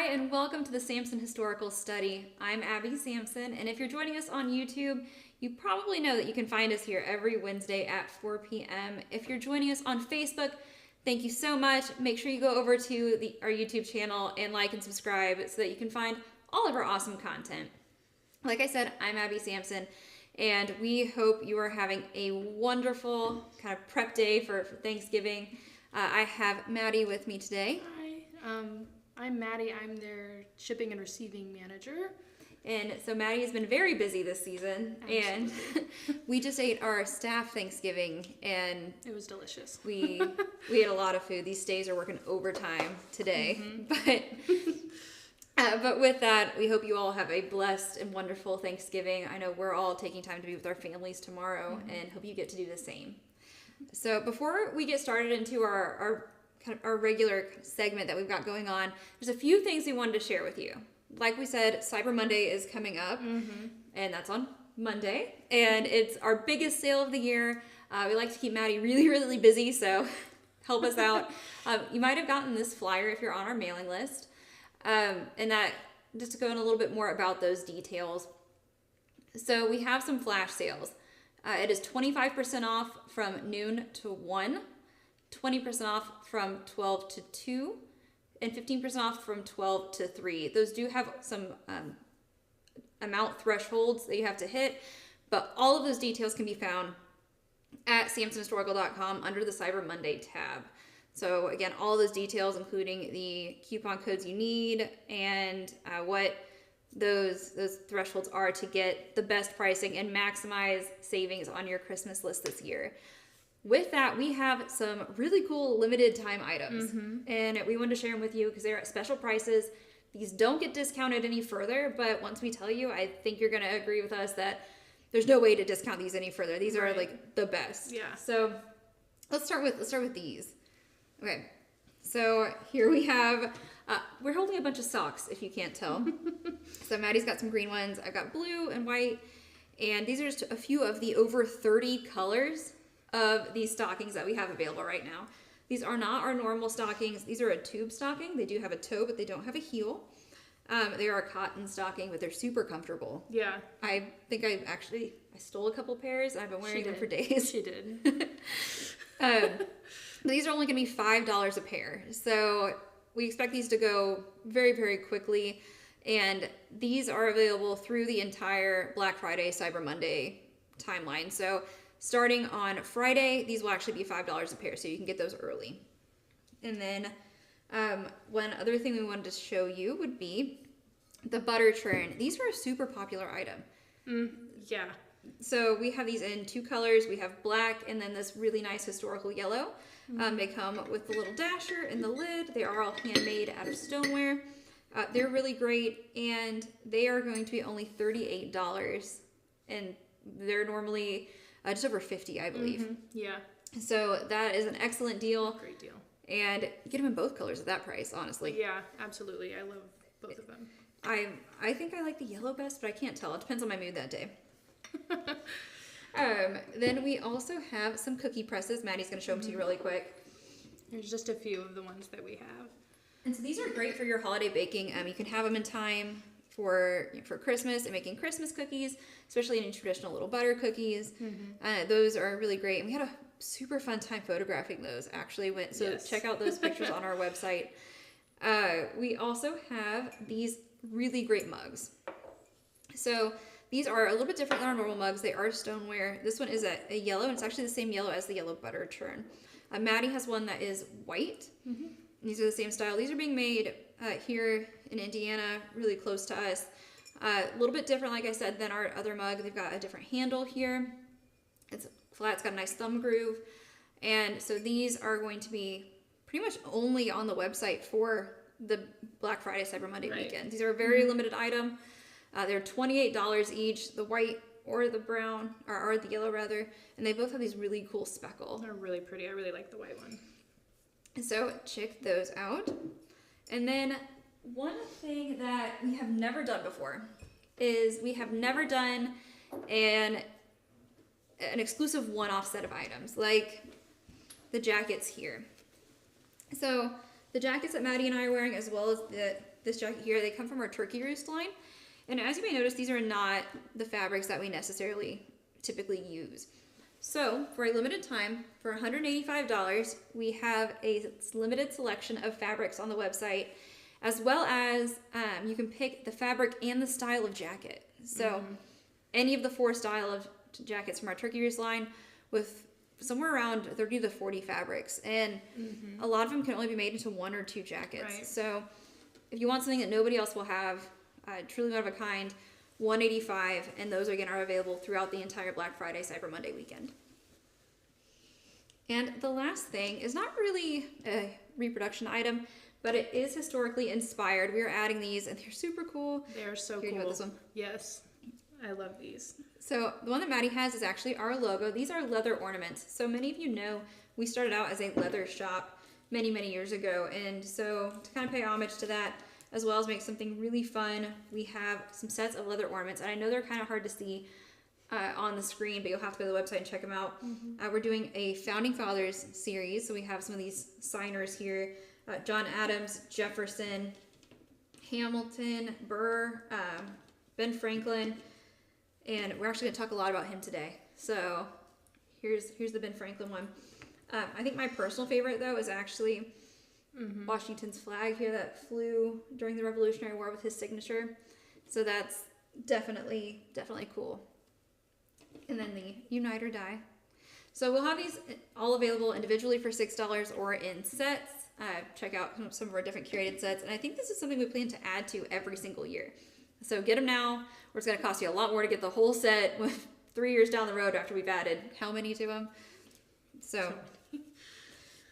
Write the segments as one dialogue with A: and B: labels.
A: and welcome to the Samson Historical Study. I'm Abby Sampson, and if you're joining us on YouTube, you probably know that you can find us here every Wednesday at 4 p.m. If you're joining us on Facebook, thank you so much. Make sure you go over to our YouTube channel and like and subscribe so that you can find all of our awesome content. Like I said, I'm Abby Sampson, and we hope you are having a wonderful kind of prep day for Thanksgiving. I have Maddie with me today.
B: Hi, I'm Maddie. I'm their shipping and receiving manager.
A: And so Maddie has been very busy this season.
B: Absolutely.
A: And we just ate our staff Thanksgiving, and
B: it was delicious.
A: we ate a lot of food. These stays are working overtime today. But with that, we hope you all have a blessed and wonderful Thanksgiving. I know we're all taking time to be with our families tomorrow, and hope you get to do the same. So before we get started into our regular segment that we've got going on, there's a few things we wanted to share with you. Like we said, Cyber Monday is coming up, and that's on Monday, and it's our biggest sale of the year. We like to keep Maddie really, really busy, so help us out. You might have gotten this flyer if you're on our mailing list, and that just to go in a little bit more about those details. So we have some flash sales. It is 25% off from noon to 1, 20% off from 12 to 2, and 15% off from 12 to 3. Those do have some amount thresholds that you have to hit, but all of those details can be found at samsonhistorical.com under the Cyber Monday tab. So again, all those details, including the coupon codes you need and what those thresholds are to get the best pricing and maximize savings on your Christmas list this year. With that, we have some really cool limited time items, and we wanted to share them with you because they're at special prices. These don't get discounted any further, but once we tell you, I think you're going to agree with us that there's no way to discount these any further. These are like the best.
B: Yeah.
A: So let's start with these. Okay. So here we have, we're holding a bunch of socks if you can't tell. So Maddie's got some green ones. I've got blue and white, and these are just a few of the over 30 colors of these stockings that we have available right now. These are not our normal stockings. These are a tube stocking. They do have a toe, but they don't have a heel. They are a cotton stocking, but they're super comfortable.
B: Yeah.
A: I think I stole a couple pairs. I've been wearing them for days.
B: She did.
A: These are only going to be $5 a pair. So we expect these to go very, very quickly. And these are available through the entire Black Friday, Cyber Monday timeline. So starting on Friday, these will actually be $5 a pair, so you can get those early. And then one other thing we wanted to show you would be the butter churn. These are a super popular item.
B: Yeah.
A: So we have these in two colors. We have black and then this really nice historical yellow. They come with the little dasher and the lid. They are all handmade out of stoneware. They're really great, and they are going to be only $38, and they're normally just over $50, I believe.
B: Yeah.
A: So that is an excellent deal.
B: Great deal.
A: And get them in both colors at that price, honestly.
B: Yeah, absolutely. I love both of them.
A: I think I like the yellow best, but I can't tell. It depends on my mood that day. Then we also have some cookie presses. Maddie's going to show them to you really quick.
B: There's just a few of the ones that we have.
A: And so these are great for your holiday baking. You can have them in time for Christmas and making Christmas cookies, especially any traditional little butter cookies. Those are really great. And we had a super fun time photographing those, actually. Check out those pictures on our website. We also have these really great mugs. So these are a little bit different than our normal mugs. They are stoneware. This one is a yellow, and it's actually the same yellow as the yellow butter churn. Maddie has one that is white. These are the same style. These are being made here in Indiana, really close to us. A little bit different, like I said, than our other mug. They've got a different handle here. It's flat. It's got a nice thumb groove. And so these are going to be pretty much only on the website for the Black Friday, Cyber Monday weekend. These are a very limited item. They're $28 each, the white or the brown, or the yellow rather. And they both have these really cool speckle.
B: They're really pretty. I really like the white one.
A: So check those out. And then one thing that we have never done before is we have never done an exclusive one-off set of items like the jackets here. So the jackets that Maddie and I are wearing, as well as the this jacket here, they come from our turkey roost line. And as you may notice, these are not the fabrics that we necessarily typically use. So for a limited time, for $185, we have a limited selection of fabrics on the website, as well as you can pick the fabric and the style of jacket. So any of the 4 style of jackets from our turkey roost line with somewhere around 30 to 40 fabrics. And a lot of them can only be made into 1 or 2 jackets.
B: Right.
A: So if you want something that nobody else will have, truly one of a kind, $185, and those again are available throughout the entire Black Friday, Cyber Monday weekend. And the last thing is not really a reproduction item, but it is historically inspired. We are adding these, and they're super cool.
B: They are so
A: Here, you
B: cool.
A: want this one?
B: Yes, I love these.
A: So the one that Maddie has is actually our logo. These are leather ornaments. So many of you know we started out as a leather shop many, many years ago. And so to kind of pay homage to that, as well as make something really fun, we have some sets of leather ornaments. And I know they're kind of hard to see on the screen, but you'll have to go to the website and check them out. We're doing a Founding Fathers series. So we have some of these signers here. John Adams, Jefferson, Hamilton, Burr, Ben Franklin. And we're actually going to talk a lot about him today. So here's the Ben Franklin one. I think my personal favorite, though, is actually Washington's flag here that flew during the Revolutionary War with his signature. So that's definitely cool. And then the Unite or Die. So we'll have these all available individually for $6 or in sets. Check out some of our different curated sets. And I think this is something we plan to add to every single year. So get them now, or it's going to cost you a lot more to get the whole set with 3 years down the road after we've added how many to them. So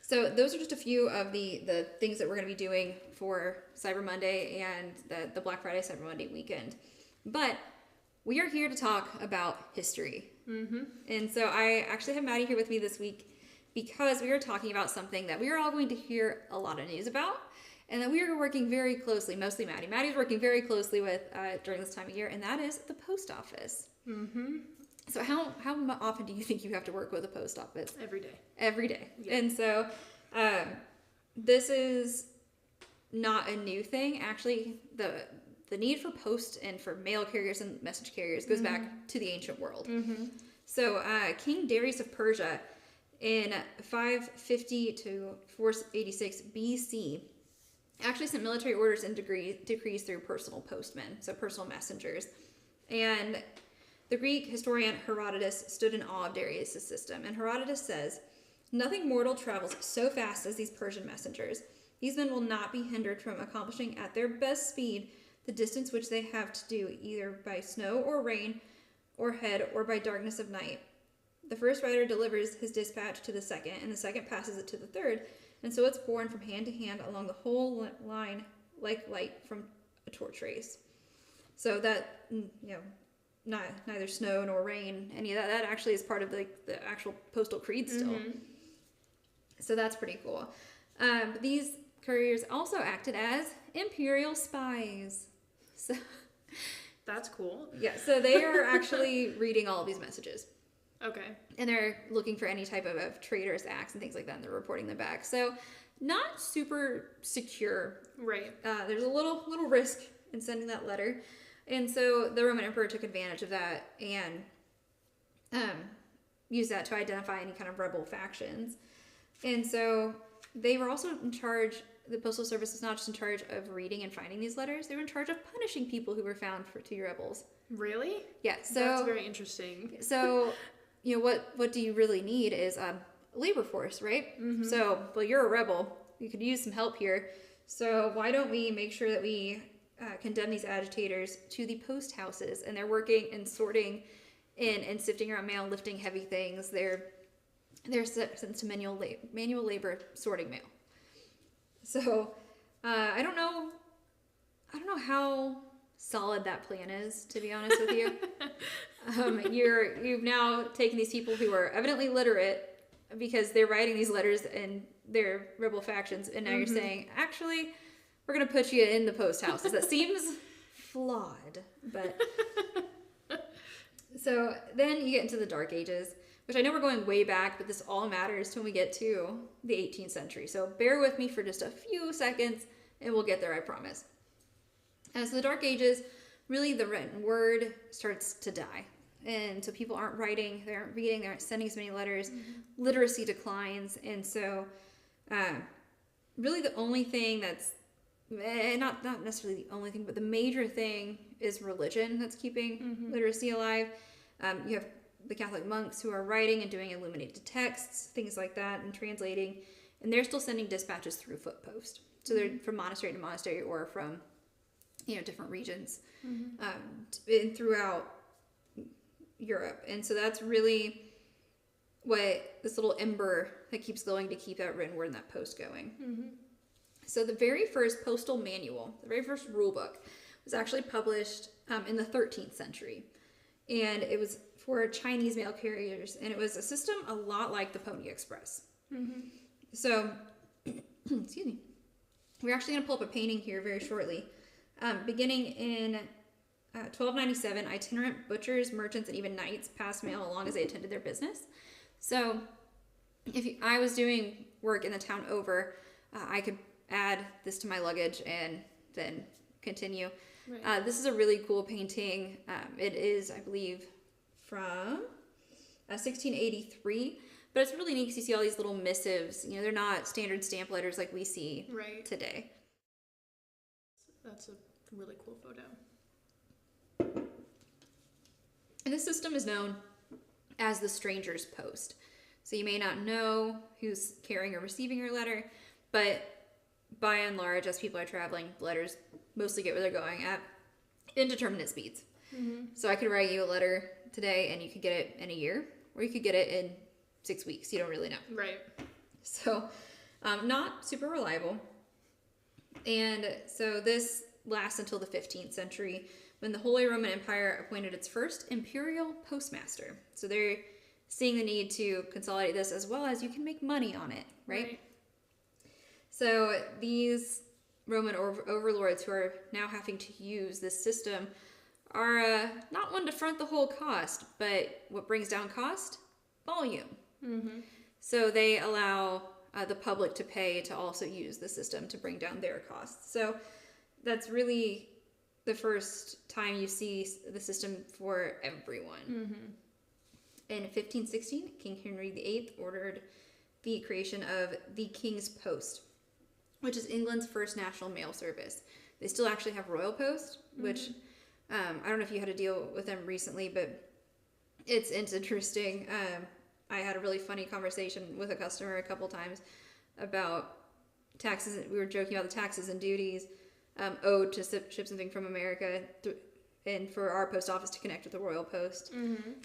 A: those are just a few of the things that we're going to be doing for Cyber Monday and the Black Friday Cyber Monday weekend. But we are here to talk about history. And so I actually have Maddie here with me this week because we are talking about something that we are all going to hear a lot of news about. And that we are working very closely, mostly Maddie. Maddie's working very closely with during this time of year, and that is the post office. So how often do you think you have to work with a post office?
B: Every day.
A: Every day.
B: Yeah.
A: And so this is not a new thing. Actually, the need for post and for mail carriers and message carriers goes back to the ancient world. So King Darius of Persia in 550 to 486 BC actually sent military orders and decrees through personal postmen, so personal messengers. And the Greek historian Herodotus stood in awe of Darius' system. And Herodotus says, "Nothing mortal travels so fast as these Persian messengers. These men will not be hindered from accomplishing at their best speed the distance which they have to do, either by snow or rain or head or by darkness of night. The first rider delivers his dispatch to the second, and the second passes it to the third. And so it's borne from hand to hand along the whole line like light from a torch race." So that, neither snow nor rain, any of that actually is part of the actual postal creed still. So that's pretty cool. But these couriers also acted as imperial spies. So
B: That's cool.
A: yeah, so they are actually reading all of these messages.
B: Okay.
A: And they're looking for any type of traitorous acts and things like that, and they're reporting them back. So not super secure.
B: Right.
A: There's a little risk in sending that letter. And so the Roman emperor took advantage of that and used that to identify any kind of rebel factions. And so they were also in charge, the Postal Service was not just in charge of reading and finding these letters, they were in charge of punishing people who were found to be rebels.
B: Really?
A: Yeah, so
B: that's very interesting.
A: So, what do you really need is a labor force, right? So, well, you're a rebel. You could use some help here. So why don't we make sure that we condemn these agitators to the post houses, and they're working and sorting and sifting around mail, lifting heavy things. They're sent to manual labor sorting mail. So I don't know how solid that plan is, to be honest with you. You've now taken these people who are evidently literate because they're writing these letters and they're rebel factions, and now you're saying, actually, we're going to put you in the post houses. That seems flawed, but... So then you get into the Dark Ages, which I know we're going way back, but this all matters when we get to the 18th century. So bear with me for just a few seconds, and we'll get there, I promise. So the Dark Ages, really the written word starts to die. And so people aren't writing, they aren't reading, they aren't sending as many letters. Literacy declines. And so really the only thing that's, not necessarily the only thing, but the major thing is religion that's keeping literacy alive. You have the Catholic monks who are writing and doing illuminated texts, things like that, and translating. And they're still sending dispatches through foot post. So they're from monastery to monastery or from, different regions and throughout Europe. And so that's really what this little ember that keeps glowing to keep that written word and that post going. So the very first postal manual, the very first rule book, was actually published in the 13th century. And it was for Chinese mail carriers. And it was a system a lot like the Pony Express. So, excuse me. We're actually going to pull up a painting here very shortly. Beginning in 1297, itinerant butchers, merchants, and even knights passed mail along as they attended their business. So I was doing work in the town over, I could add this to my luggage and then continue. Right. This is a really cool painting. It is, I believe, from 1683, but it's really neat because you see all these little missives. They're not standard stamp letters like we see today.
B: That's a really cool photo.
A: And this system is known as the stranger's post. So you may not know who's carrying or receiving your letter, but by and large, as people are traveling, letters mostly get where they're going at indeterminate speeds. So I could write you a letter today and you could get it in a year, or you could get it in 6 weeks. You don't really know.
B: Right.
A: So not super reliable. And so this lasts until the 15th century, when the Holy Roman Empire appointed its first imperial postmaster. So they're seeing the need to consolidate this, as well as you can make money on it, right? So these Roman overlords who are now having to use this system are not one to front the whole cost, but what brings down cost? Volume. So they allow the public to pay to also use the system to bring down their costs. So that's really the first time you see the system for everyone. In 1516, King Henry VIII ordered the creation of the King's Post, which is England's first national mail service. They still actually have Royal Post, which I don't know if you had to deal with them recently, but it's interesting. I had a really funny conversation with a customer a couple times about taxes. We were joking about the taxes and duties owed to ship something from America and for our post office to connect with the Royal Post.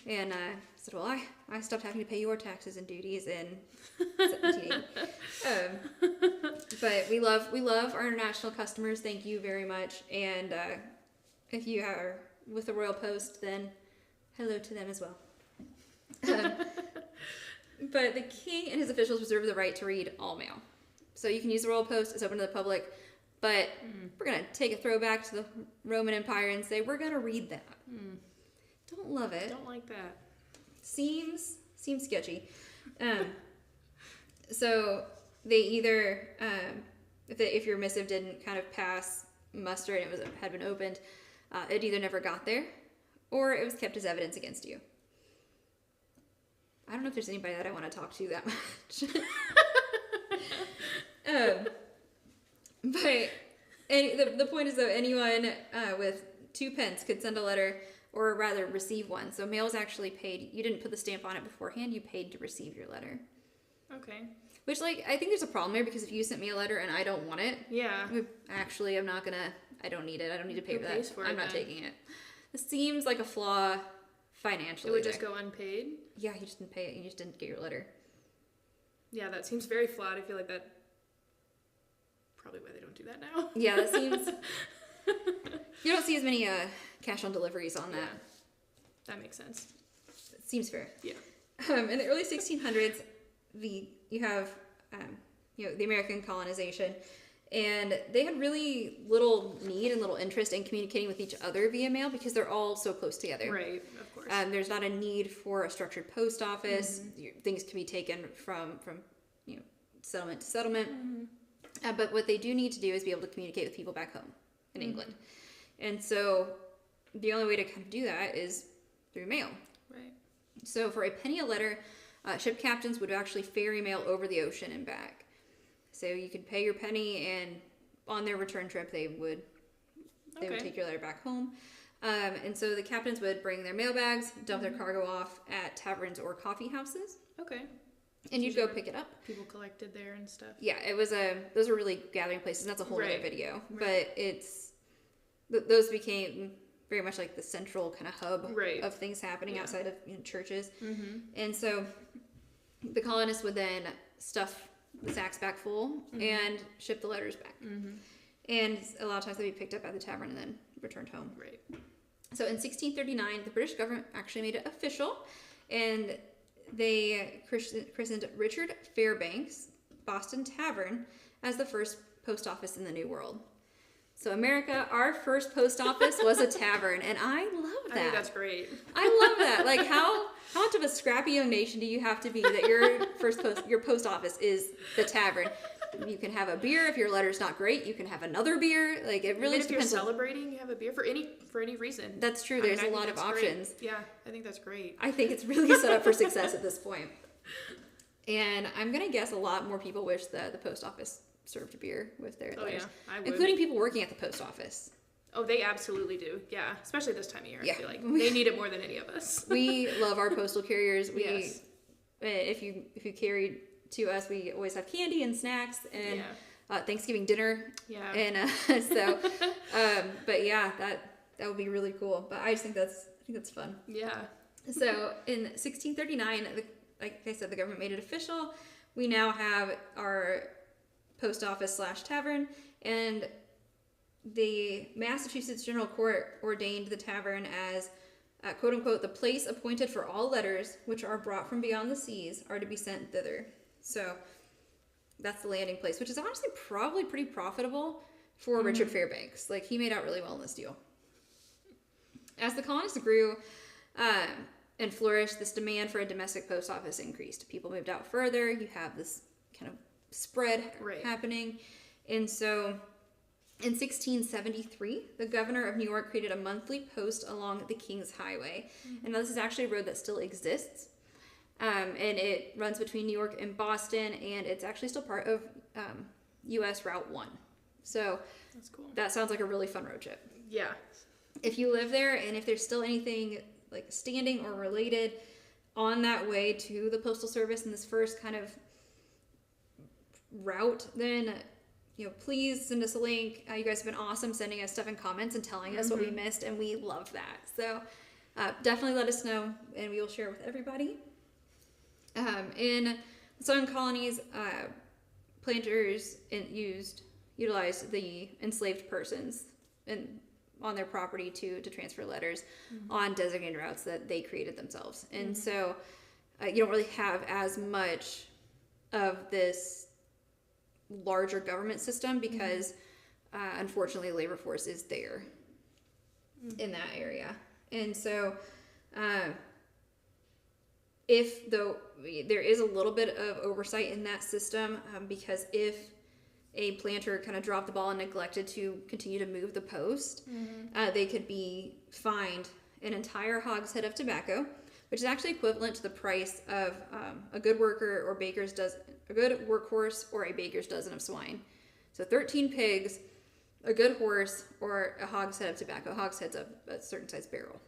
A: And I said, well, I stopped having to pay your taxes and duties in 1780. But we love our international customers. Thank you very much. And if you are with the Royal Post, then hello to them as well. But the king and his officials reserve the right to read all mail. So you can use the Royal Post, it's open to the public, but we're going to take a throwback to the Roman Empire and say, we're going to read that. Don't love it.
B: Don't like that.
A: Seems sketchy. So they either, if your missive didn't kind of pass muster and had been opened, it either never got there or it was kept as evidence against you. I don't know if there's anybody that I want to talk to that much. But the point is, though, anyone with 2 pence could send a letter, or rather receive one. So mail is actually paid. You didn't put the stamp on it beforehand. You paid to receive your letter.
B: Okay.
A: Which, I think there's a problem there, because if you sent me a letter and I don't want it, actually, I don't need it. I don't need to pay for that. I'm not taking it. This seems like a flaw financially.
B: It would just go unpaid?
A: Yeah, you just didn't pay it. You just didn't get your letter.
B: Yeah, that seems very flawed. I feel like that probably why they don't do that now.
A: Yeah, that seems... You don't see as many cash on deliveries on that.
B: Yeah, that makes sense.
A: It seems fair.
B: Yeah.
A: In the early 1600s, you have the American colonization, and they had really little need and little interest in communicating with each other via mail because they're all so close together.
B: Right, of course.
A: There's not a need for a structured post office. Things can be taken from settlement to settlement. But what they do need to do is be able to communicate with people back home in England. And so the only way to kind of do that is through mail.
B: Right.
A: So for a penny a letter, ship captains would actually ferry mail over the ocean and back. So you could pay your penny, and on their return trip, they would take your letter back home. And so the captains would bring their mail bags, dump their cargo off at taverns or coffee houses.
B: Okay.
A: And you'd go pick it up.
B: People collected there and stuff.
A: Yeah, it was those were really gathering places. That's a whole other video.
B: Right.
A: But those became very much like the central kind of hub of things happening outside of churches. Mm-hmm. And so the colonists would then stuff the sacks back full and ship the letters back. Mm-hmm. And a lot of times they'd be picked up at the tavern and then returned home.
B: Right.
A: So in 1639, the British government actually made it official, and they christened Richard Fairbank's Boston Tavern as the first post office in the New World. So America, our first post office was a tavern, and I love that.
B: I think that's great.
A: I love that. Like, how much of a scrappy young nation do you have to be that your post office is the tavern? You can have a beer if your letter's not great. You can have another beer. Like, it really
B: Even if you're
A: depends.
B: celebrating, you have a beer for any reason.
A: That's true. There's a lot of options.
B: Great. Yeah, I think that's great.
A: I think it's really set up for success at this point. And I'm gonna guess a lot more people wish that the post office served beer with their letters.
B: Yeah, I would.
A: Including people working at the post office.
B: Oh, they absolutely do. Yeah, especially this time of year.
A: Yeah.
B: I feel like they need it more than any of us.
A: We love our postal carriers.
B: Yes.
A: If you carry to us, we always have candy and snacks and Thanksgiving dinner. Yeah. And but yeah, that would be really cool. But I just think that's fun.
B: Yeah.
A: So in 1639, like I said, the government made it official. We now have our post office / tavern, and the Massachusetts General Court ordained the tavern as quote unquote the place appointed for all letters which are brought from beyond the seas are to be sent thither. So that's the landing place, which is honestly probably pretty profitable for Richard Fairbanks. Like, he made out really well in this deal. As the colonists grew and flourished, this demand for a domestic post office increased. People moved out further. You have this kind of spread happening. And so in 1673, the governor of New York created a monthly post along the King's Highway. And this is actually a road that still exists. And it runs between New York and Boston, and it's actually still part of U.S. Route 1. So
B: that's cool.
A: That sounds like a really fun road trip.
B: Yeah.
A: If you live there, and if there's still anything like standing or related on that way to the Postal Service in this first kind of route, then please send us a link. You guys have been awesome sending us stuff in comments and telling us what we missed, and we love that. So definitely let us know, and we will share with everybody. In southern colonies, planters utilized the enslaved persons on their property to transfer letters on designated routes that they created themselves. And so you don't really have as much of this larger government system because unfortunately the labor force is there in that area. And so though there is a little bit of oversight in that system, because if a planter kind of dropped the ball and neglected to continue to move the post, they could be fined an entire hogshead of tobacco, which is actually equivalent to the price of a good workhorse or a baker's dozen of swine. So 13 pigs, a good horse, or a hogshead of tobacco. Hogshead's a certain size barrel.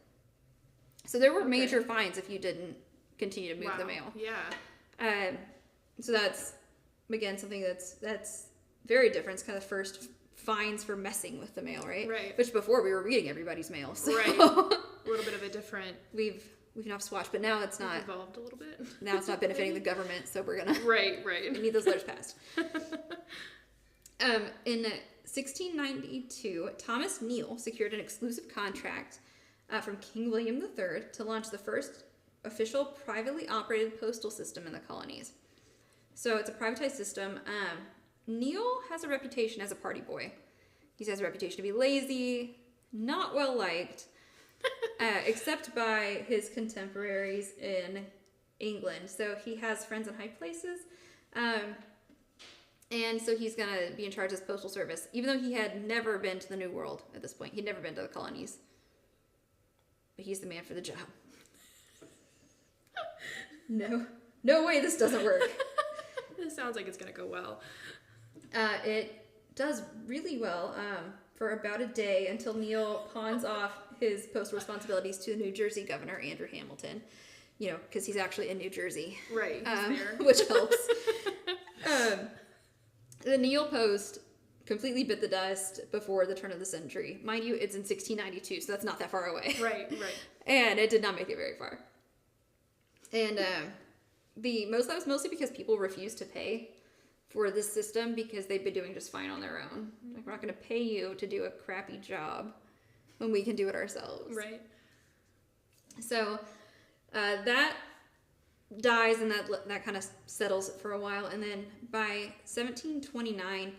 A: So there were major fines if you didn't continue to move the mail.
B: Yeah.
A: So that's, again, something that's very different. It's kind of the first fines for messing with the mail, right?
B: Right.
A: Which before we were reading everybody's mail. So
B: right. A little bit of a different...
A: We've now swatched, but now it's not...
B: evolved a little bit.
A: Now it's not benefiting the government, so we're gonna...
B: Right.
A: We need those letters passed. In 1692, Thomas Neal secured an exclusive contract from King William III to launch the first official privately operated postal system in the colonies. So it's a privatized system. Neal has a reputation as a party boy. He has a reputation to be lazy, not well liked, except by his contemporaries in England. So he has friends in high places. And so he's going to be in charge of the Postal Service, even though he had never been to the New World at this point. He'd never been to the colonies. But he's the man for the job. No way this doesn't work.
B: This sounds like it's going to go well.
A: It does really well for about a day until Neil pawns off his postal responsibilities to the New Jersey governor, Andrew Hamilton. You know, because he's actually in New Jersey.
B: Right,
A: which helps. The Neil Post completely bit the dust before the turn of the century. Mind you, it's in 1692, so that's not that far away.
B: Right.
A: And it did not make it very far. And that was mostly because people refused to pay for this system because they'd been doing just fine on their own. Like, we're not going to pay you to do a crappy job when we can do it ourselves.
B: Right.
A: So that dies, and that kind of settles for a while. And then by 1729,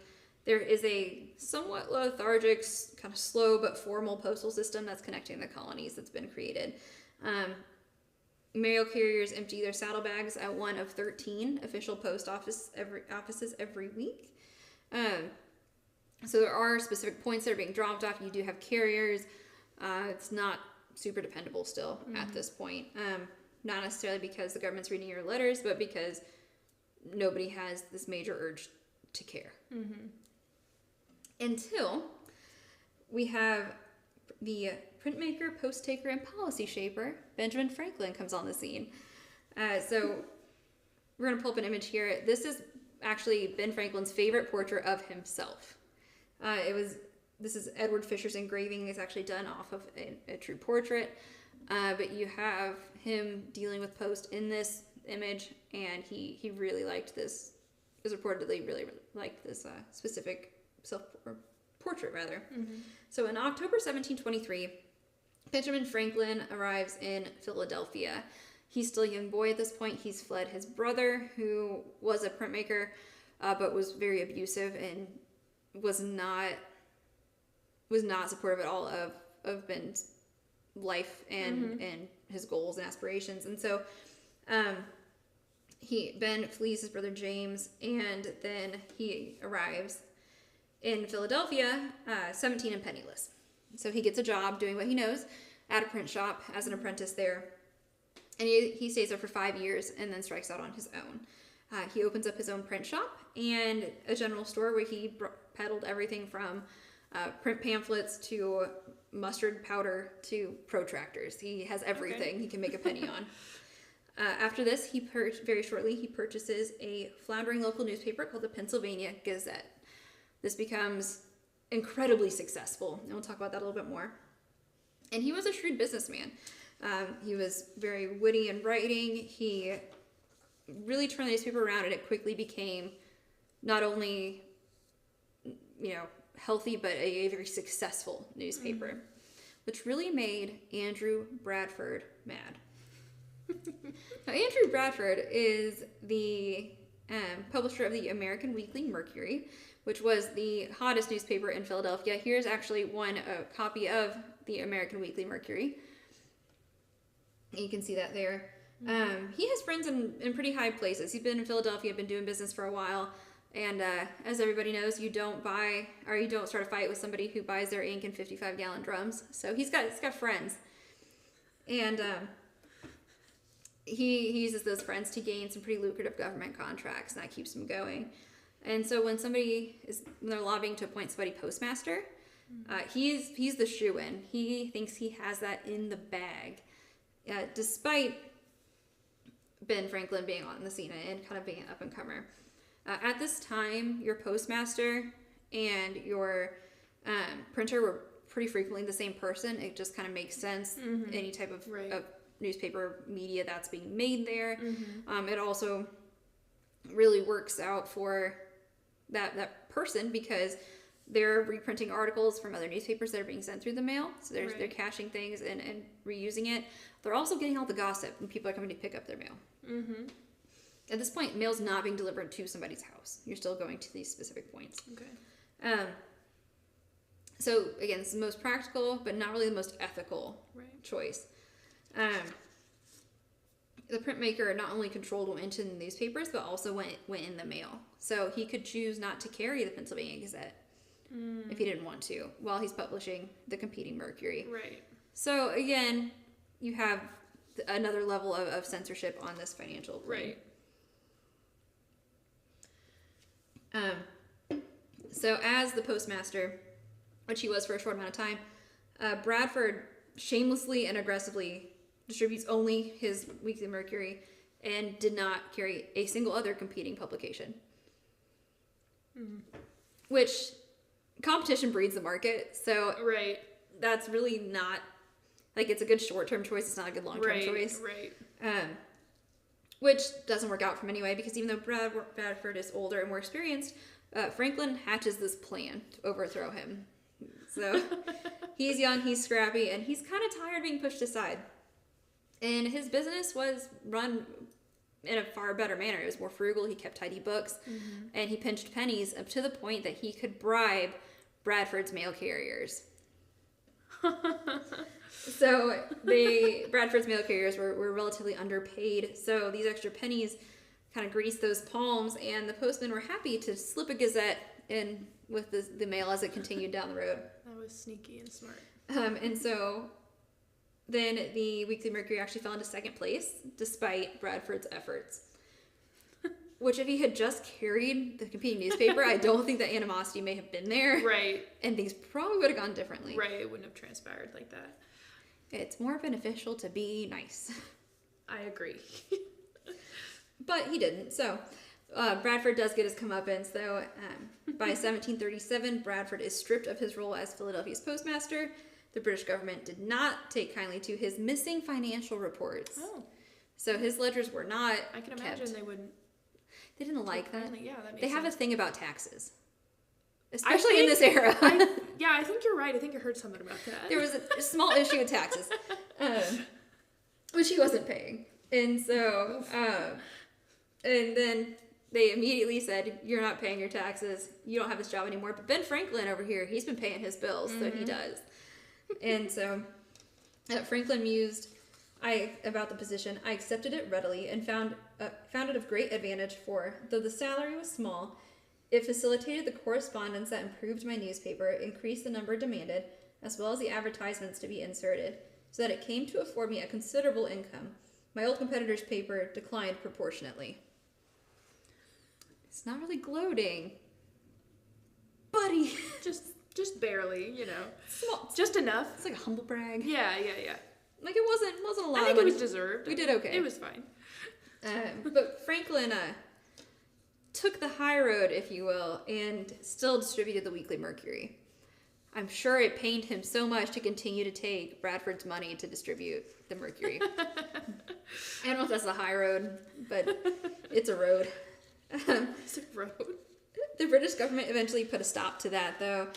A: there is a somewhat lethargic, kind of slow but formal postal system that's connecting the colonies that's been created. Mail carriers empty their saddlebags at one of 13 official post offices every week. So there are specific points that are being dropped off. You do have carriers. It's not super dependable still at this point. Not necessarily because the government's reading your letters, but because nobody has this major urge to care. Until we have the printmaker, post taker, and policy shaper, Benjamin Franklin, comes on the scene. So we're going to pull up an image here. This is actually Ben Franklin's favorite portrait of himself. This is Edward Fisher's engraving. It's actually done off of a true portrait. But you have him dealing with post in this image, and he really liked this. Is reportedly really liked this specific portrait rather. So in October 1723, Benjamin Franklin arrives in Philadelphia. He's still a young boy at this point. He's fled his brother, who was a printmaker, but was very abusive and was not supportive at all of Ben's life and his goals and aspirations. And so Ben flees his brother James, and then he arrives in Philadelphia 17 and penniless. So he gets a job doing what he knows at a print shop as an apprentice there, and he stays there for 5 years and then strikes out on his own. He opens up his own print shop and a general store where he peddled everything from print pamphlets to mustard powder to protractors. He has everything he can make a penny on. After this, very shortly he purchases a floundering local newspaper called the Pennsylvania Gazette. This becomes incredibly successful, and we'll talk about that a little bit more. And he was a shrewd businessman. He was very witty in writing. He really turned the newspaper around, and it quickly became not only, healthy, but a very successful newspaper, which really made Andrew Bradford mad. Now, Andrew Bradford is the publisher of the American Weekly Mercury, which was the hottest newspaper in Philadelphia. Here's actually a copy of the American Weekly Mercury. You can see that there. He has friends in pretty high places. He's been in Philadelphia, been doing business for a while. And as everybody knows, you don't start a fight with somebody who buys their ink in 55-gallon drums. So he's got friends. And he uses those friends to gain some pretty lucrative government contracts, and that keeps him going. And so when they're lobbying to appoint somebody postmaster, he's the shoo-in. He thinks he has that in the bag, despite Ben Franklin being on the scene and kind of being an up-and-comer. At this time, your postmaster and your printer were pretty frequently the same person. It just kind of makes sense. Any type of newspaper media that's being made there. It also really works out for that person because they're reprinting articles from other newspapers that are being sent through the mail. So they're caching things and reusing it. They're also getting all the gossip when people are coming to pick up their mail. At this point, mail's not being delivered to somebody's house. You're still going to these specific points. So again, it's the most practical, but not really the most ethical choice. the printmaker not only controlled what went into the newspapers, but also went in the mail. So he could choose not to carry the Pennsylvania Gazette if he didn't want to, while he's publishing the competing Mercury.
B: Right.
A: So again, you have another level of censorship on this financial plane.
B: Right.
A: So as the postmaster, which he was for a short amount of time, Bradford shamelessly and aggressively distributes only his Weekly Mercury and did not carry a single other competing publication. Which, competition breeds the market, so
B: Right.
A: that's really not, like, it's a good short-term choice, it's not a good long-term choice.
B: Right.
A: Which doesn't work out for him anyway, because even though Bradford is older and more experienced, Franklin hatches this plan to overthrow him. So he's young, he's scrappy, and he's kind of tired of being pushed aside. And his business was run in a far better manner. It was more frugal, he kept tidy books, and he pinched pennies up to the point that he could bribe Bradford's mail carriers. So Bradford's mail carriers were relatively underpaid, so these extra pennies kind of greased those palms, and the postmen were happy to slip a gazette in with the mail as it continued down the road.
B: That was sneaky and smart.
A: And so then the Weekly Mercury actually fell into second place, despite Bradford's efforts. Which, if he had just carried the competing newspaper, I don't think that animosity may have been there.
B: Right.
A: And things probably would have gone differently.
B: Right, it wouldn't have transpired like that.
A: It's more beneficial to be nice.
B: I agree.
A: But he didn't. So Bradford does get his comeuppance, though. By 1737, Bradford is stripped of his role as Philadelphia's postmaster. The British government did not take kindly to his missing financial reports.
B: Oh.
A: So his ledgers were not
B: I can imagine
A: kept.
B: they wouldn't.
A: They didn't like that.
B: Yeah, that makes
A: They have
B: sense.
A: a thing about taxes. Especially in this era.
B: I think you're right. I think I heard something about that.
A: There was a small issue with taxes, which he wasn't paying. And so, and then they immediately said, you're not paying your taxes. You don't have this job anymore. But Ben Franklin over here, he's been paying his bills, so he does. And so Franklin mused about the position. I accepted it readily and found it of great advantage, for, though the salary was small, it facilitated the correspondence that improved my newspaper, increased the number demanded, as well as the advertisements to be inserted, so that it came to afford me a considerable income. My old competitor's paper declined proportionately. It's not really gloating, buddy.
B: Just barely, you know.
A: Small.
B: Just enough.
A: It's like a humble brag.
B: Yeah.
A: Like it wasn't a lot.
B: I think
A: of
B: it was
A: money.
B: deserved.
A: We did okay.
B: It was fine.
A: But Franklin took the high road, if you will, and still distributed the Weekly Mercury. I'm sure it pained him so much to continue to take Bradford's money to distribute the Mercury. I don't know if that's the high road, but it's a road.
B: It's a road.
A: The British government eventually put a stop to that, though,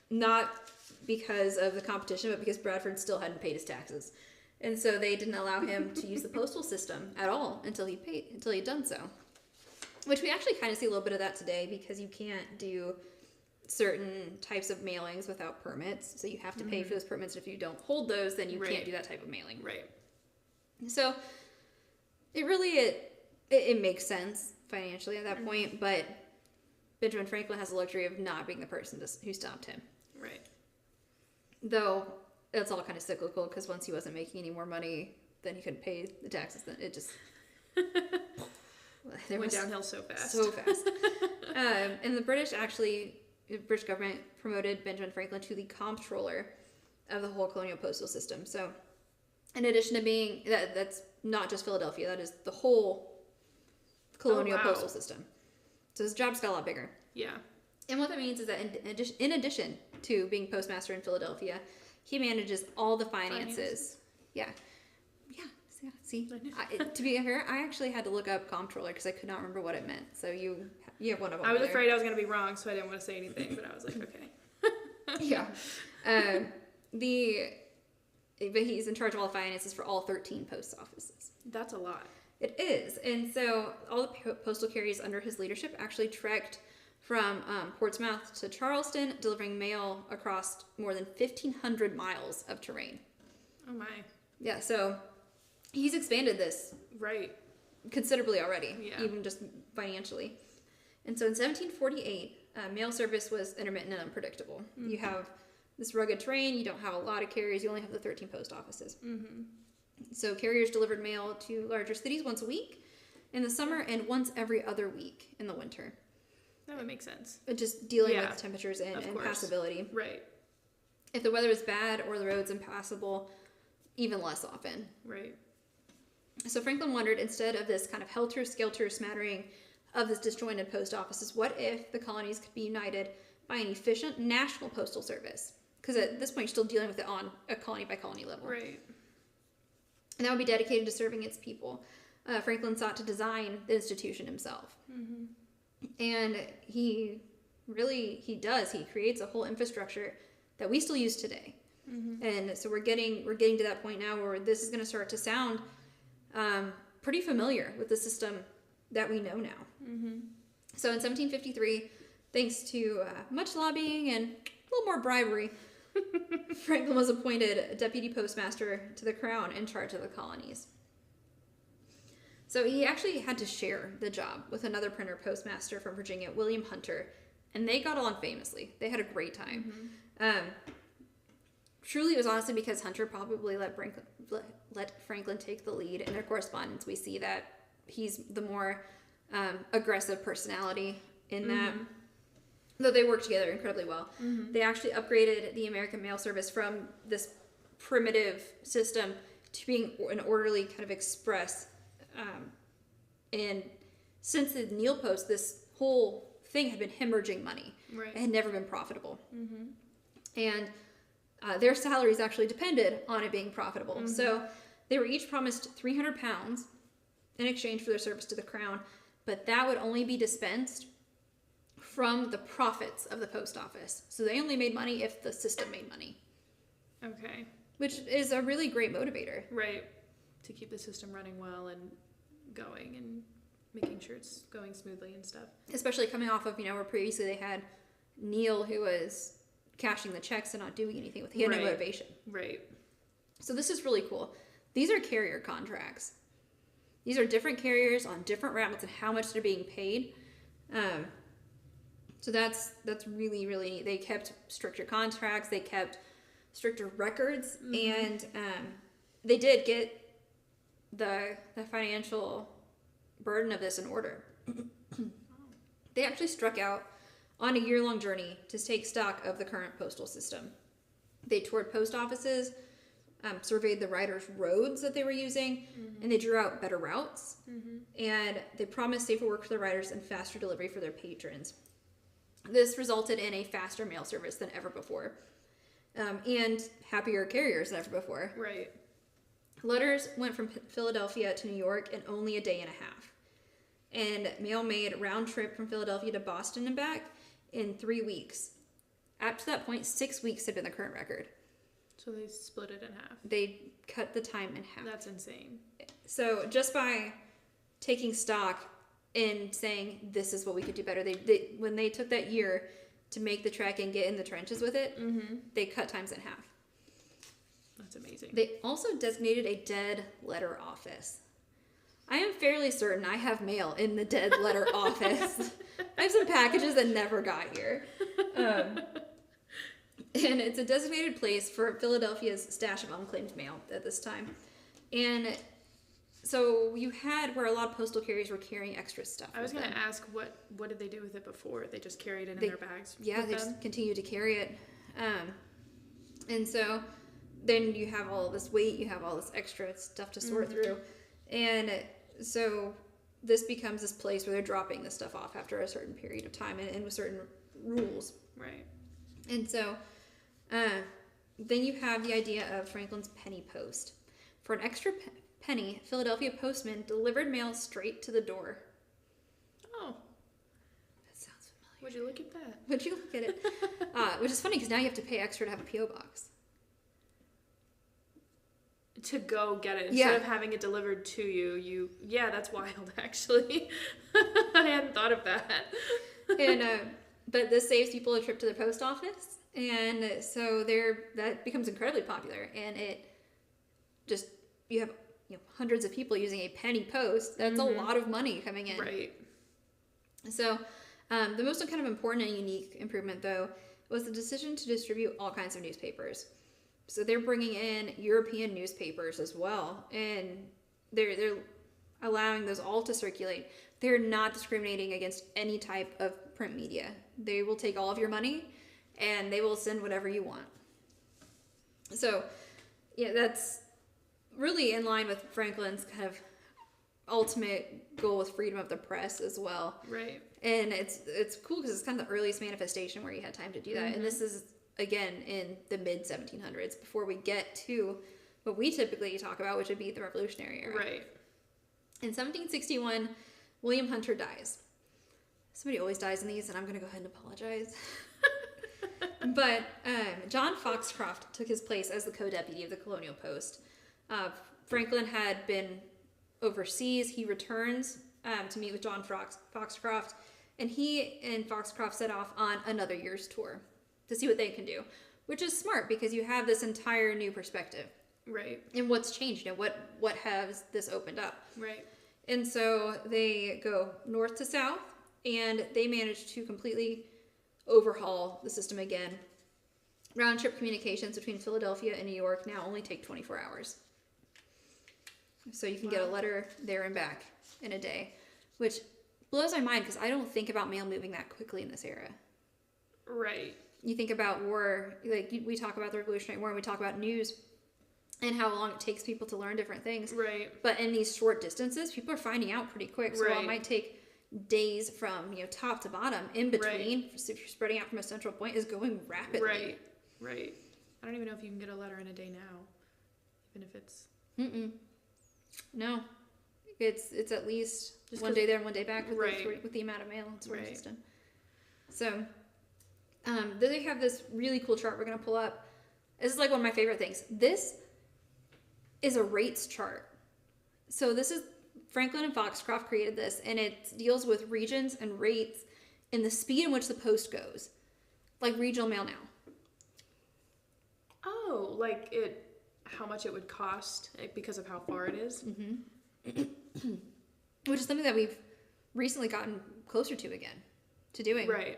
A: not because of the competition, but because Bradford still hadn't paid his taxes. And so they didn't allow him to use the postal system at all until he'd done so. Which we actually kind of see a little bit of that today, because you can't do certain types of mailings without permits. So you have to pay for those permits. If you don't hold those, then you can't do that type of mailing.
B: Right.
A: So it makes sense financially at that point, but Benjamin Franklin has the luxury of not being the person who stopped him.
B: Right.
A: Though it's all kind of cyclical, because once he wasn't making any more money, then he couldn't pay the taxes. Then it just
B: went downhill so fast.
A: So fast. And the British government promoted Benjamin Franklin to the comptroller of the whole colonial postal system. So in addition to being, that's not just Philadelphia, that is the whole colonial postal system. So his job's got a lot bigger.
B: Yeah.
A: And what that means is that in addition to being postmaster in Philadelphia, he manages all the finances. Yeah. See, to be fair, I actually had to look up comptroller because I could not remember what it meant. So you have one of them.
B: I was afraid I was going to be wrong, so I didn't want to say anything, but I was like, okay.
A: Yeah. But he's in charge of all the finances for all 13 post offices.
B: That's a lot.
A: It is. And so all the postal carriers under his leadership actually trekked from Portsmouth to Charleston, delivering mail across more than 1,500 miles of terrain.
B: Oh my.
A: Yeah, so he's expanded this
B: Right.
A: considerably already,
B: Yeah.
A: even just financially. And so in 1748, mail service was intermittent and unpredictable.
B: Mm-hmm.
A: You have this rugged terrain, you don't have a lot of carriers, you only have the 13 post offices.
B: Mm-hmm.
A: So carriers delivered mail to larger cities once a week in the summer and once every other week in the winter.
B: That would make sense.
A: Just dealing
B: Yeah,
A: with temperatures and
B: of course.
A: passability.
B: Right.
A: If the weather was bad or the roads impassable, even less often.
B: Right.
A: So Franklin wondered, instead of this kind of helter-skelter smattering of this disjointed post offices, what if the colonies could be united by an efficient national postal service? Because at this point, you're still dealing with it on a colony-by-colony level.
B: Right.
A: And that would be dedicated to serving its people. Franklin sought to design the institution himself.
B: Mm-hmm.
A: And he does. He creates a whole infrastructure that we still use today.
B: Mm-hmm.
A: And so we're getting to that point now where this is going to start to sound pretty familiar with the system that we know now.
B: Mm-hmm.
A: So in 1753, thanks to much lobbying and a little more bribery, Franklin was appointed deputy postmaster to the crown in charge of the colonies. So he actually had to share the job with another printer postmaster from Virginia, William Hunter, and they got along famously. They had a great time.
B: Mm-hmm.
A: Truly, it was honestly because Hunter probably let Franklin take the lead in their correspondence. We see that he's the more aggressive personality in that.
B: Mm-hmm.
A: Though they work together incredibly well.
B: Mm-hmm.
A: They actually upgraded the American mail service from this primitive system to being an orderly kind of express. And since the Neil Post, this whole thing had been hemorrhaging money.
B: Right.
A: It had never been profitable.
B: Mm-hmm.
A: And their salaries actually depended on it being profitable.
B: Mm-hmm.
A: So they were each promised £300 in exchange for their service to the crown, but that would only be dispensed from the profits of the post office. So they only made money if the system made money.
B: Okay.
A: Which is a really great motivator.
B: Right. To keep the system running well and going and making sure it's going smoothly and stuff.
A: Especially coming off of, where previously they had Neil who was cashing the checks and not doing anything with it. He had no motivation.
B: Right. So
A: this is really cool. These are carrier contracts. These are different carriers on different routes and how much they're being paid. So that's really, really neat. They kept stricter contracts. They kept stricter records.
B: Mm-hmm.
A: And they did get the financial burden of this in order. They actually struck out on a year-long journey to take stock of the current postal system. They toured post offices, surveyed the riders' roads that they were using,
B: Mm-hmm.
A: and they drew out better routes.
B: Mm-hmm.
A: And they promised safer work for the riders and faster delivery for their patrons. This resulted in a faster mail service than ever before, and happier carriers than ever before.
B: Right.
A: Letters went from Philadelphia to New York in only a day and a half. And mail made round trip from Philadelphia to Boston and back in 3 weeks. Up to that point, 6 weeks had been the current record.
B: So they split it in half.
A: They cut the time in half.
B: That's insane.
A: So just by taking stock and saying, this is what we could do better, when they took that year to make the trek and get in the trenches with it,
B: Mm-hmm.
A: they cut times in half.
B: That's amazing.
A: They also designated a dead letter office. I am fairly certain I have mail in the dead letter office. I have some packages that never got here. And it's a designated place for Philadelphia's stash of unclaimed mail at this time. And so you had where a lot of postal carriers were carrying extra stuff.
B: I was
A: with
B: going to
A: them.
B: ask, what did they do with it before? They just carried it in
A: They-
B: their bags?
A: Yeah,
B: with
A: they
B: them?
A: just continued to carry it. And so then you have all this weight, you have all this extra stuff to sort
B: Mm-hmm.
A: through. And so this becomes this place where they're dropping this stuff off after a certain period of time and with certain rules.
B: Right.
A: And so then you have the idea of Franklin's penny post. For an extra penny, Philadelphia postmen delivered mail straight to the door.
B: Oh,
A: That sounds familiar.
B: would you look at that?
A: Would you look at it? Which is funny because now you have to pay extra to have a P.O. box.
B: To go get it. Instead
A: Yeah.
B: of having it delivered to you, yeah, that's wild, actually. I hadn't thought of that.
A: And but this saves people a trip to the post office, and so that becomes incredibly popular. And it just, you have hundreds of people using a penny post, that's a lot of money coming in.
B: Right.
A: So the most kind of important and unique improvement, though, was the decision to distribute all kinds of newspapers. So they're bringing in European newspapers as well, and they're allowing those all to circulate. They're not discriminating against any type of print media. They will take all of your money, and they will send whatever you want. So, yeah, that's really in line with Franklin's kind of ultimate goal with freedom of the press as well.
B: Right.
A: And it's cool because it's kind of the earliest manifestation where you had time to do that. And this is, again, in the mid-1700s, before we get to what we typically talk about, which would be the Revolutionary era.
B: Right.
A: In 1761, William Hunter dies. Somebody always dies in these, and I'm going to go ahead and apologize. But John Foxcroft took his place as the co-deputy of the Colonial Post. Franklin had been overseas. He returns to meet with John Foxcroft, and he and Foxcroft set off on another year's tour to see what they can do, which is smart because you have this entire new perspective.
B: Right.
A: And what's changed, what has this opened up.
B: Right.
A: And so they go north to south, and they manage to completely overhaul the system again. Round-trip communications between Philadelphia and New York now only take 24 hours. So you can get a letter there and back in a day, which blows my mind because I don't think about mail moving that quickly in this era.
B: Right.
A: You think about war, like we talk about the Revolutionary War, and we talk about news and how long it takes people to learn different things.
B: Right.
A: But in these short distances, people are finding out pretty quick. So while it might take days from top to bottom, in between, so if you're spreading out from a central point, is going rapidly.
B: Right. Right. I don't even know if you can get a letter in a day now, even if it's.
A: No, it's at least just one day there and one day back with the amount of mail and sorting system. So, then they have this really cool chart we're gonna pull up. This is like one of my favorite things. This is a rates chart. So this is Franklin and Foxcroft created this, and it deals with regions and rates and the speed in which the post goes, like regional mail now.
B: Oh, like how much it would cost because of how far it is?
A: Which is something that we've recently gotten closer to again, to doing.
B: Right.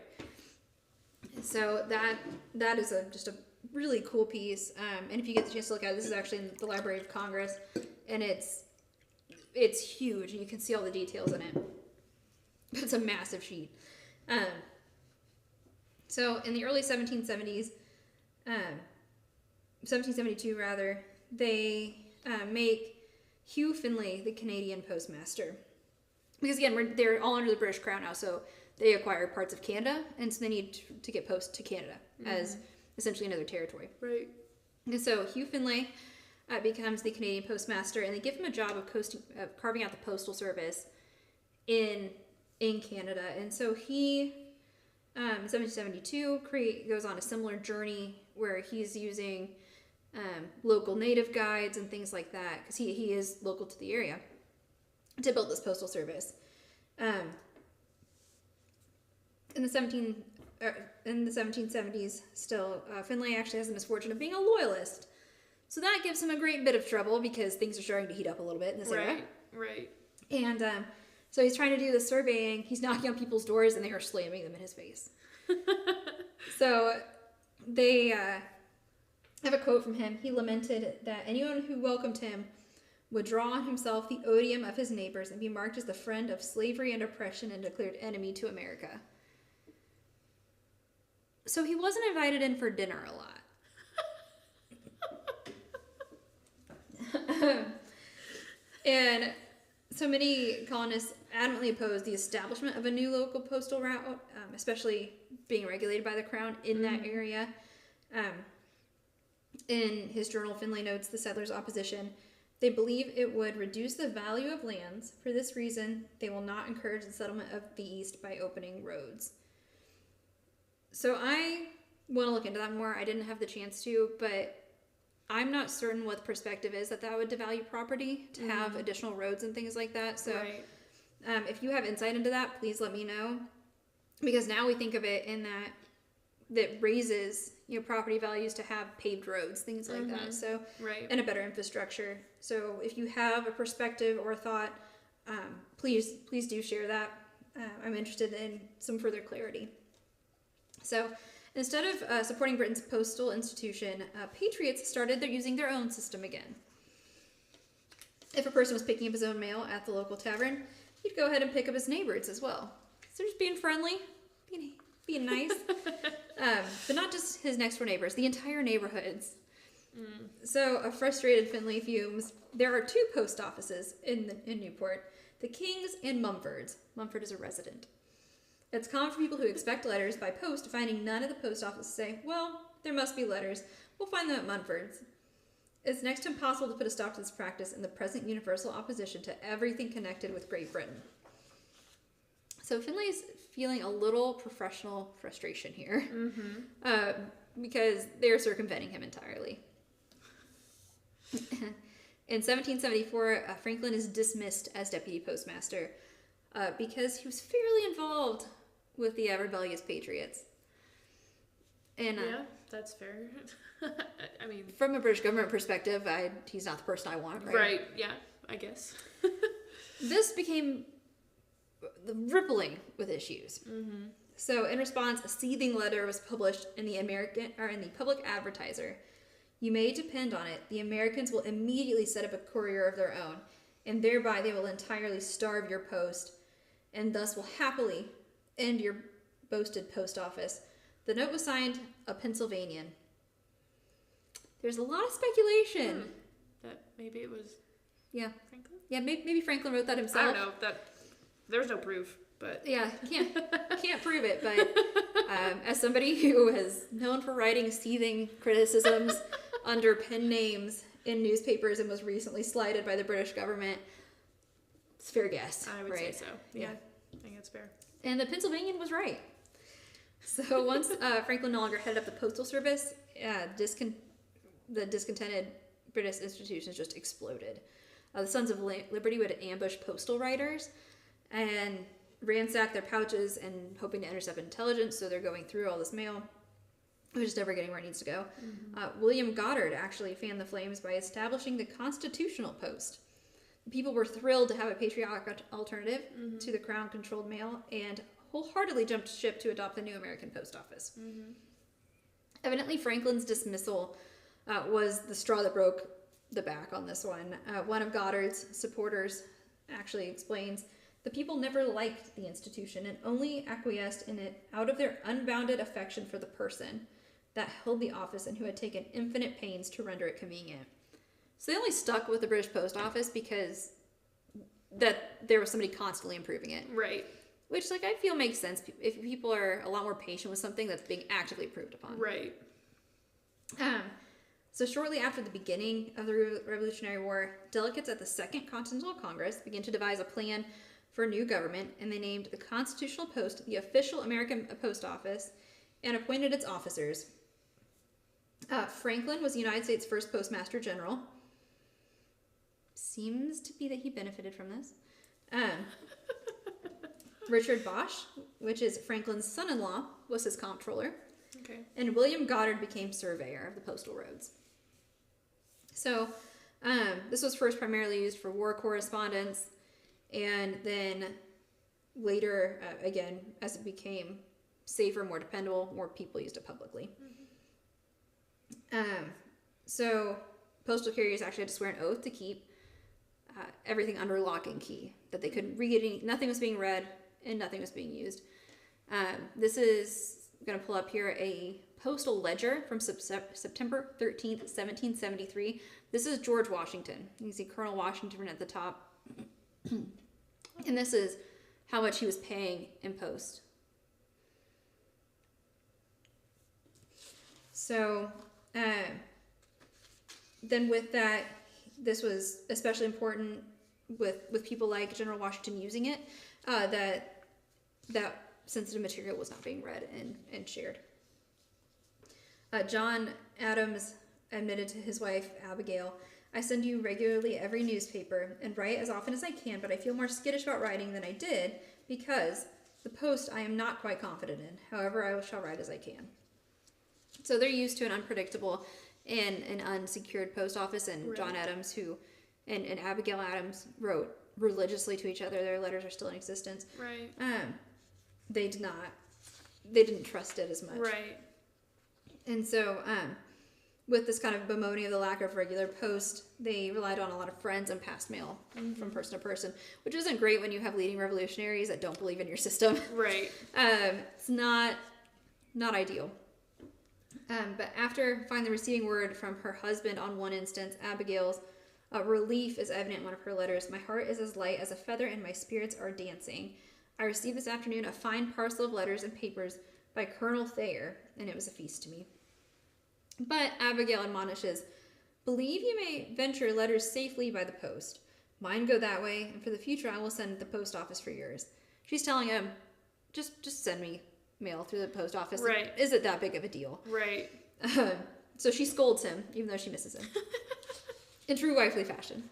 A: So that is just a really cool piece. And if you get the chance to look at it, this is actually in the Library of Congress, and it's huge, and you can see all the details in it. It's a massive sheet. So in the early 1770s, 1772 rather, they make Hugh Finlay the Canadian Postmaster. Because again, they're all under the British Crown now, so they acquire parts of Canada, and so they need to get post to Canada as essentially another territory.
B: Right.
A: And so Hugh Finlay becomes the Canadian Postmaster, and they give him a job of carving out the postal service in Canada. And so he, in 1772, goes on a similar journey where he's using local native guides and things like that, because he is local to the area, to build this postal service. In the 1770s, still, Finlay actually has the misfortune of being a loyalist. So that gives him a great bit of trouble because things are starting to heat up a little bit in this area.
B: Right.
A: And so he's trying to do the surveying. He's knocking on people's doors, and they are slamming them in his face. So they have a quote from him. He lamented that anyone who welcomed him would draw on himself the odium of his neighbors and be marked as the friend of slavery and oppression and declared enemy to America. So he wasn't invited in for dinner a lot. And so many colonists adamantly opposed the establishment of a new local postal route, especially being regulated by the crown in that area. In his journal, Finlay notes the settlers' opposition. They believe it would reduce the value of lands. For this reason, they will not encourage the settlement of the East by opening roads. So I want to look into that more. I didn't have the chance to, but I'm not certain what the perspective is that would devalue property to have additional roads and things like that. So if you have insight into that, please let me know. Because now we think of it in that that raises property values to have paved roads, things like that. So
B: Right.
A: and a better infrastructure. So if you have a perspective or a thought, please do share that. I'm interested in some further clarity. So instead of supporting Britain's postal institution, patriots started using their own system again. If a person was picking up his own mail at the local tavern, he'd go ahead and pick up his neighbor's as well. So just being friendly, being nice. But not just his next door neighbors, the entire neighborhoods. So a frustrated Finley fumes. There are two post offices in Newport, the King's and Mumford's. Mumford is a resident. It's common for people who expect letters by post finding none at the post office to say, well, there must be letters. We'll find them at Mumford's. It's next to impossible to put a stop to this practice in the present universal opposition to everything connected with Great Britain. So Finley's feeling a little professional frustration here because they're circumventing him entirely. In 1774, Franklin is dismissed as deputy postmaster because he was fairly involved with the rebellious patriots. And
B: yeah, that's fair. I mean,
A: from a British government perspective, he's not the person I want, right?
B: Right, yeah, I guess.
A: This became rippling with issues. So in response, a seething letter was published in the Public Advertiser. You may depend on it, the Americans will immediately set up a courier of their own, and thereby they will entirely starve your post, and thus will happily end your boasted post office. The note was signed a Pennsylvanian. There's a lot of speculation.
B: That maybe it was Franklin?
A: Yeah, maybe Franklin wrote that himself.
B: I don't know. There's no proof, but...
A: Yeah, can't prove it, but as somebody who is known for writing seething criticisms under pen names in newspapers and was recently slighted by the British government, it's fair guess.
B: I would say so. Yeah, I think it's fair.
A: And the Pennsylvanian was right. So once Franklin no longer headed up the postal service, the discontented British institutions just exploded. The Sons of Liberty would ambush postal riders and ransack their pouches and hoping to intercept intelligence, so they're going through all this mail, which is never getting where it needs to go. William Goddard actually fanned the flames by establishing the Constitutional Post. The people were thrilled to have a patriotic alternative to the Crown-controlled mail and wholeheartedly jumped ship to adopt the new American post office. Evidently, Franklin's dismissal was the straw that broke the back on this one. One of Goddard's supporters actually explains, the people never liked the institution and only acquiesced in it out of their unbounded affection for the person that held the office and who had taken infinite pains to render it convenient. So they only stuck with the British Post Office because that there was somebody constantly improving it.
B: Right.
A: Which, I feel makes sense if people are a lot more patient with something that's being actively improved upon.
B: Right.
A: So shortly after the beginning of the Revolutionary War, delegates at the Second Continental Congress began to devise a plan for a new government, and they named the Constitutional Post the official American post office and appointed its officers. Franklin was the United States' first Postmaster General. Seems to be that he benefited from this. Richard Bosch, which is Franklin's son-in-law, was his comptroller.
B: Okay.
A: And William Goddard became surveyor of the postal roads. So this was first primarily used for war correspondence, and then later, again, as it became safer, more dependable, more people used it publicly. So postal carriers actually had to swear an oath to keep everything under lock and key, that they couldn't read any, nothing was being read and nothing was being used. This is, I'm going to pull up here a postal ledger from September 13th, 1773. This is George Washington. You can see Colonel Washington at the top. And this is how much he was paying in post. So then with that, this was especially important with people like General Washington using it, that sensitive material was not being read and shared. John Adams admitted to his wife, Abigail, I send you regularly every newspaper and write as often as I can, but I feel more skittish about writing than I did because the post I am not quite confident in. However, I shall write as I can. So they're used to an unpredictable and an unsecured post office. And
B: Right.
A: John Adams, and Abigail Adams wrote religiously to each other. Their letters are still in existence.
B: Right.
A: They didn't trust it as much.
B: Right.
A: And so, with this kind of bemoaning of the lack of regular post, they relied on a lot of friends and passed mail from person to person, which isn't great when you have leading revolutionaries that don't believe in your system.
B: Right.
A: It's not ideal. But after finally receiving word from her husband on one instance, Abigail's relief is evident in one of her letters. My heart is as light as a feather and my spirits are dancing. I received this afternoon a fine parcel of letters and papers by Colonel Thayer, and it was a feast to me. But Abigail admonishes, believe you may venture letters safely by the post. Mine go that way, and for the future I will send the post office for yours. She's telling him, just send me mail through the post office.
B: Right.
A: Is it that big of a deal?
B: Right.
A: So she scolds him, even though she misses him. In true wifely fashion.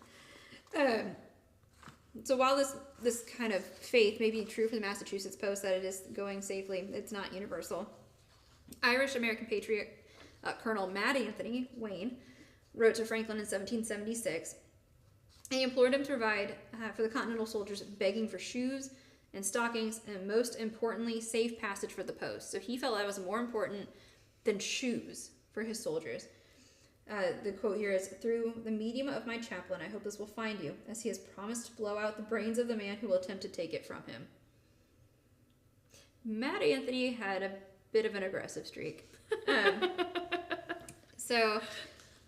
A: So while this kind of faith may be true for the Massachusetts Post that it is going safely, it's not universal. Irish-American patriot Colonel Mad Anthony Wayne wrote to Franklin in 1776. And he implored him to provide for the Continental soldiers, begging for shoes and stockings, and most importantly, safe passage for the post. So he felt that was more important than shoes for his soldiers. The quote here is, through the medium of my chaplain, I hope this will find you, as he has promised to blow out the brains of the man who will attempt to take it from him. Mad Anthony had a bit of an aggressive streak. So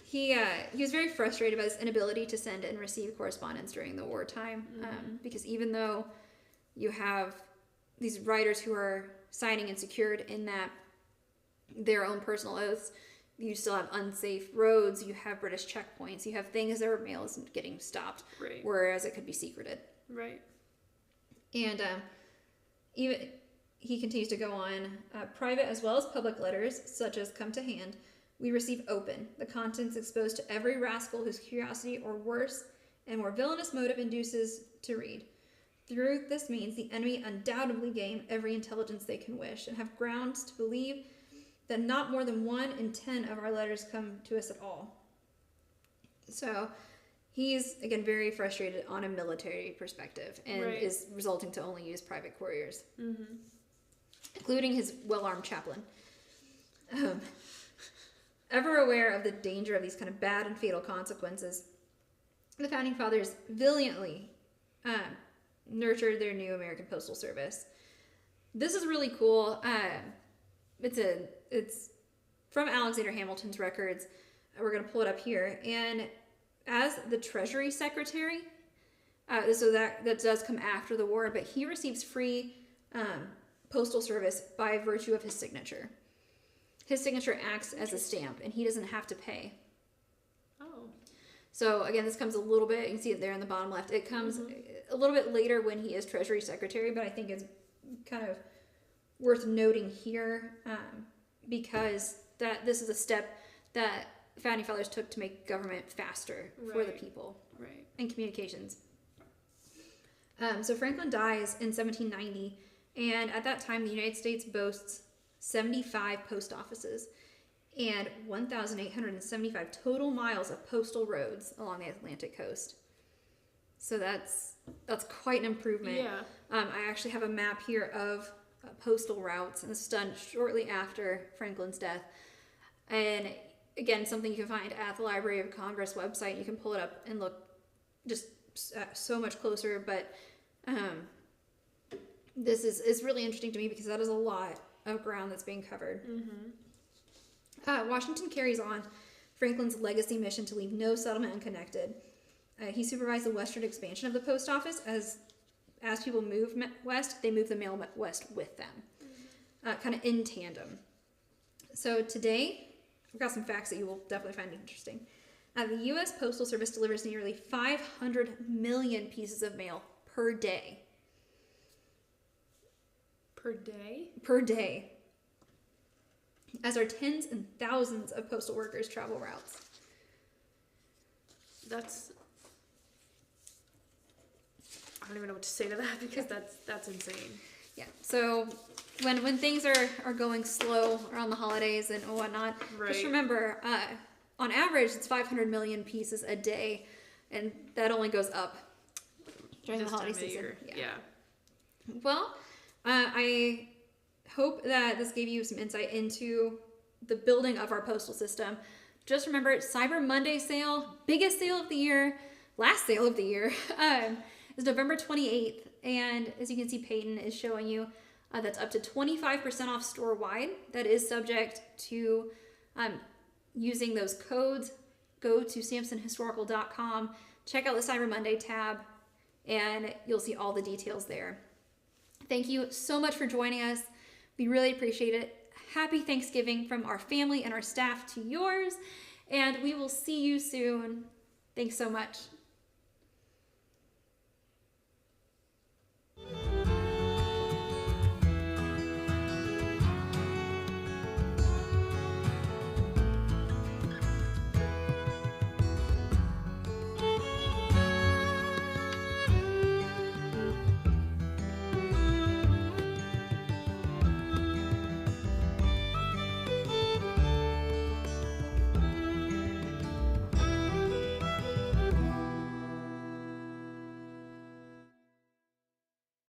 A: he was very frustrated by his inability to send and receive correspondence during the wartime, because even though you have these writers who are signing and secured in that their own personal oaths, you still have unsafe roads, you have British checkpoints, you have things that where mail isn't getting stopped,
B: Right.
A: whereas it could be secreted.
B: Right.
A: And even he continues to go on, private as well as public letters, such as come to hand, we receive open, the contents exposed to every rascal whose curiosity or worse and more villainous motive induces to read. Through this means the enemy undoubtedly gain every intelligence they can wish, and have grounds to believe that not more than 1 in 10 of our letters come to us at all. So he's, again, very frustrated on a military perspective, and
B: Right.
A: is resulting to only use private couriers, including his well-armed chaplain. Ever aware of the danger of these kind of bad and fatal consequences, the Founding Fathers valiantly nurtured their new American Postal Service. This is really cool. It's from Alexander Hamilton's records. We're going to pull it up here. And as the Treasury Secretary, so that does come after the war, but he receives free postal service by virtue of his signature. His signature acts as a stamp, and he doesn't have to pay.
B: Oh.
A: So again, this comes a little bit, you can see it there in the bottom left. It comes a little bit later when he is Treasury Secretary, but I think it's kind of worth noting here, because this is a step that Founding Fathers took to make government faster for the
B: Right.
A: people
B: Right.
A: and communications. So Franklin dies in 1790, and at that time the United States boasts 75 post offices and 1,875 total miles of postal roads along the Atlantic coast. So that's quite an improvement.
B: Yeah.
A: I actually have a map here of postal routes, and this was done shortly after Franklin's death. And again, something you can find at the Library of Congress website. You can pull it up and look just so much closer. But this is really interesting to me because that is a lot of ground that's being covered. Washington carries on Franklin's legacy mission to leave no settlement unconnected. He supervised the western expansion of the post office. As people move west, they move the mail west with them, kind of in tandem. So today, I've got some facts that you will definitely find interesting. The U.S. Postal Service delivers nearly 500 million pieces of mail per day.
B: Per day?
A: Per day. As are tens and thousands of postal workers travel routes.
B: I don't even know what to say to that because that's insane.
A: Yeah. So when things are going slow around the holidays and whatnot, just
B: Right.
A: remember, on average, it's 500 million pieces a day, and that only goes up during
B: This
A: the holiday
B: time of
A: season.
B: year. Yeah.
A: Well, I hope that this gave you some insight into the building of our postal system. Just remember, Cyber Monday sale, biggest sale of the year, last sale of the year, is November 28th. And as you can see, Peyton is showing you that's up to 25% off store-wide. That is subject to using those codes. Go to samsonhistorical.com, check out the Cyber Monday tab, and you'll see all the details there. Thank you so much for joining us. We really appreciate it. Happy Thanksgiving from our family and our staff to yours, and we will see you soon. Thanks so much.